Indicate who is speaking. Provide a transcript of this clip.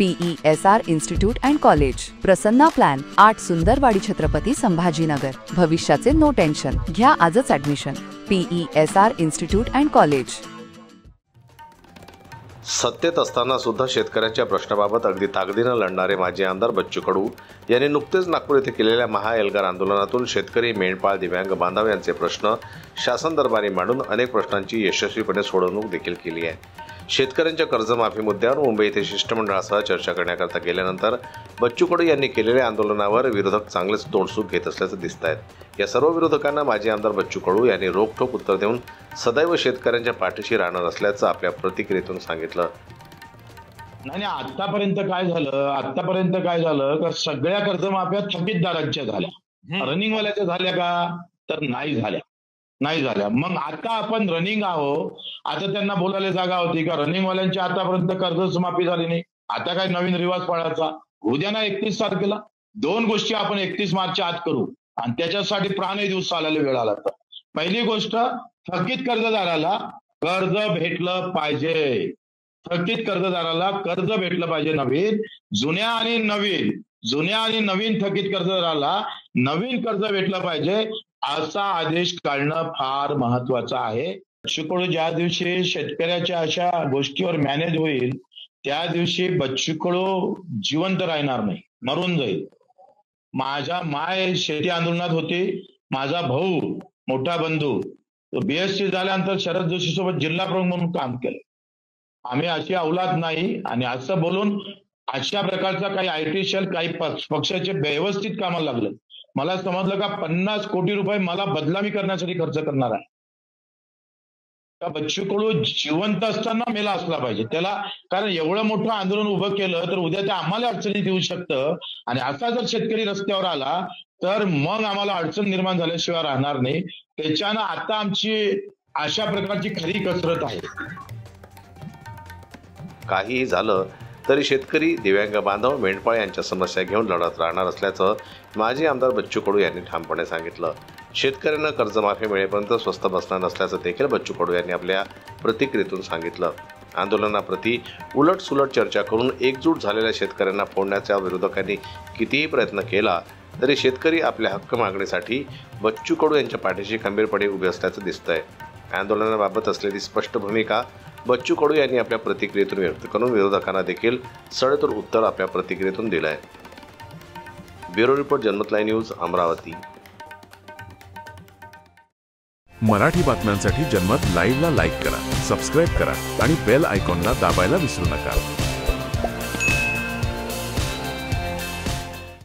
Speaker 1: PESR institute and college, Prasanna plan, 8 Sundarwadi, Chhatrapati Sambhajinagar. भविष्याचे no tension, घ्या आजच admission. PESR institute and college.
Speaker 2: सत्तेत असताना सुद्धा शेतकऱ्यांच्या प्रश्नाबाबत अगदी ताकदीने लढणारे माजी आमदार बच्चू कडू यांनी नुकतेच नागपूर येथे केलेल्या महाएल्गार आंदोलनातून शेतकरी, मेंढपाळ, दिव्यांग बांधव यांचे प्रश्न शासन दरबारी मांडून अनेक प्रश्नांची यशस्वीपणे सोडवणूक देखील केली आहे। शेतकऱ्यांच्या कर्जमाफी मुद्द्यावर मुंबई येथे शिष्टमंडळासह चर्चा करण्याकरता गेल्यानंतर बच्चू कडू यांनी केलेल्या आंदोलनावर विरोधक चांगलेच तोडसूक घेत असल्याचं दिसत आहे। या सर्व विरोधकांना माजी आमदार बच्चू कडू यांनी रोखठोक उत्तर देऊन सदैव शेतकऱ्यांच्या पाठीशी राहणार असल्याचं आपल्या प्रतिक्रियेतून सांगितलं।
Speaker 3: नाही, आतापर्यंत काय झालं का सगळ्या कर्जमाफ्या थकीतदारांच्या झाल्या, रनिंगवाल्याच्या झाल्या का? तर नाही झाल्या। मग आता आपण रनिंग आहोत, आता त्यांना बोलायला जागा होती का? रनिंगवाल्यांची आतापर्यंत कर्जमाफी झाली नाही, आता काय नवीन रिवाज पाळायचा? उद्या ना 31 तारखेला 2 गोष्टी आपण 31 मार्चच्या आत करू आणि त्याच्यासाठी प्राणही दिवस चालायला वेळ आला तर पहिली गोष्ट, थकीत कर्जदाराला कर्ज भेटलं पाहिजे। थकीत कर्जदाराला कर्ज भेटलं पाहिजे, जुन्या आणि नवीन थकीत कर्जदाराला नवीन कर्ज भेटलं पाहिजे, असा आदेश काढणं फार महत्वाचं आहे। बच्चू कडू ज्या दिवशी शेतकऱ्याच्या अशा गोष्टीवर मॅनेज होईल त्या दिवशी बच्चू कडू जिवंत राहणार नाही, मरून जाईल। माझ्या माय शेती आंदोलनात होती, माझा भाऊ मोठा बंधू BSc झाल्यानंतर शरद जोशी सोबत जिल्हा प्रमुख म्हणून काम केलं। आम्ही अशी औलाद नाही आणि असं बोलून अशा प्रकारचा काही IT सेल काही पक्षाचे व्यवस्थित कामाला लागलं। मला समजलं का 50 कोटी रुपये मला बदनामी करण्यासाठी खर्च करणार आहे का? बच्चू कडू जिवंत असताना मेला असला पाहिजे त्याला, कारण एवढं मोठं आंदोलन उभं केलं तर उद्या ते आम्हाला अडचणीत येऊ शकतं आणि असा जर शेतकरी रस्त्यावर आला तर मग आम्हाला अडचण निर्माण झाल्याशिवाय राहणार नाही। त्याच्यानं आता आमची अशा प्रकारची खरी कसरत आहे।
Speaker 2: काहीही झालं तरी शेतकरी, दिव्यांग बांधव, मेंढपाळ यांच्या समस्या घेऊन लढत राहणार असल्याचं माजी आमदार बच्चू कडू यांनी ठामपणे सांगितलं। शेतकऱ्यांना कर्जमाफी मिळेपर्यंत स्वस्त बसणार नसल्याचं देखील बच्चू कडू यांनी आपल्या प्रतिक्रियेतून सांगितलं। आंदोलनाप्रती उलटसुलट चर्चा करून एकजूट झालेल्या शेतकऱ्यांना फोडण्याचा विरोधकांनी कितीही प्रयत्न केला तरी शेतकरी आपल्या हक्क मागणीसाठी बच्चू कडू यांच्या पाठीशी खंबीरपणे उभे असल्याचं दिसतंय। आंदोलनाबाबत असलेली स्पष्ट भूमिका बच्चू कडू यांनी आपल्या प्रतिक्रियेतून व्यक्त करून विरोधकांना देखील सडेतोड उत्तर आपल्या प्रतिक्रियेतून दिलं आहे। ब्युरो रिपोर्ट, जनमत लाईव्ह न्यूज, अमरावती।
Speaker 4: मराठी बातम्यांसाठी जनमत लाईव्हला लाईक करा, सबस्क्राईब करा आणि बेल आयकॉनला दाबायला विसरू नका।